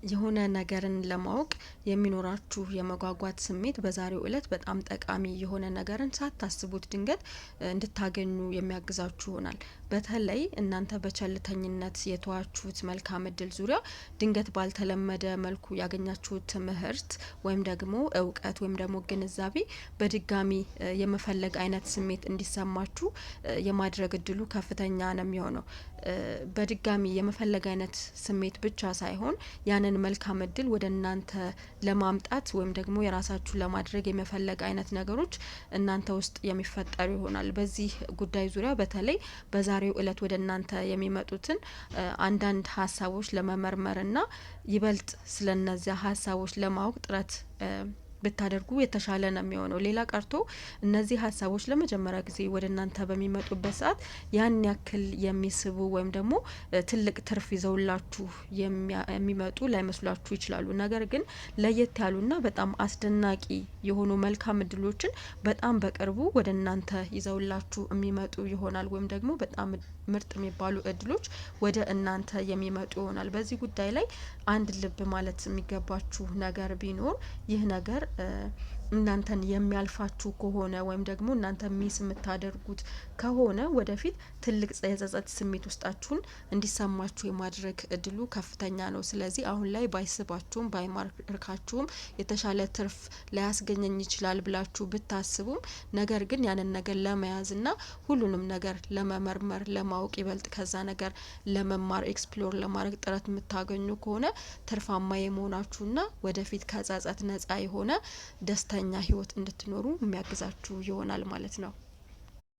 የሆነ ነገርን ለማወቅ የሚኖራችሁ የመጓጓት ስሜት በዛሬው እለት በጣም ጠቃሚ የሆነ ነገርን ሳታስቡት ድንገት እንድታገኙ የሚያግዛችሁ ይሆናል። በተለይ እናንተ በቸልተኝነት የተዋችሁት መልካም እድል ዙሪያ ድንገት ባልተለመደ መልኩ ያገኛችሁት ትምህርት ወይም ደግሞ እውቀት ወይም ደግሞ ግንዛቤ በድጋሚ የመፈለግ አይነት ስሜት እንዲሰማችሁ የማድረግ እድሉ ከፍተኛ ነው የሚሆነው። በድጋሚ የመፈለግ አይነት ስሜት ብቻ ሳይሆን ያንን መልካም እድል ወደ እናንተ ለማምጣት ወይም ደግሞ የራሳችሁ ለማድረግ የመፈለግ አይነት ነገሮች እናንተ ውስጥ የሚፈጠሩ ይሆናል። በዚህ ጉዳይ ዙሪያ በተለይ በዛሬው እለት ወደ እናንተ የሚመጡትን አንዳንድ ሀሳቦች ለመመርመርና ይበልጥ ስለነዚያ ሀሳቦች ለማወቅ ጥረት ብታደርጉ የተሻለ ነው የሚሆነው። ሌላ ቀርቶ እነዚህ ሀሳቦች ለመጀመሪያ ጊዜ ወደ እናንተ በሚመጡበት ሰዓት ያን ያክል የሚስቡ ወይም ደግሞ ትልቅ ትርፍ ይዘውላችሁ የሚመጡ ላይመስሏችሁ ይችላሉ። ነገር ግን ለየት ያሉና በጣም አስደናቂ የሆኑ መልካም እድሎችን በጣም በቅርቡ ወደ እናንተ ይዘውላችሁ የሚመጡ ይሆናል። ወይም ደግሞ በጣም ምርጥ የሚባሉ እድሎች ወደ እናንተ የሚመጡ ይሆናል። በዚህ ጉዳይ ላይ አንድ ልብ ማለት የሚገባችሁ ነገር ቢኖር ይህ ነገር እናንተን የሚያልፋችሁ ከሆነ ወይም ደግሞ እናንተ ሚስ የምታደርጉት ከሆነ ወደፊት ትልቅ የጸጸት ስሜት ውስጣችሁን እንዲሰማችሁ የማድረግ እድሉ ከፍተኛ ነው። ስለዚህ አሁን ላይ ባይስባችሁም ባይማርካችሁም የተሻለ ትርፍ ሊያስገኘኝ ይችላል ብላችሁ ብታስቡም ነገር ግን ያንን ነገር ለመያዝና ሁሉንም ነገር ለመመርመር ለማወቅ ይበልጥ ከዛ ነገር ለመማር ኤክስፕሎር ለማድረግ ጥረት የምታገኙ ከሆነ ትርፋማ የመሆናችሁና ወደፊት ከጸጸት ነጻ የሆነ ደስተኛ ህይወት እንድትኖሩ የሚያግዛችሁ ይሆናል ማለት ነው።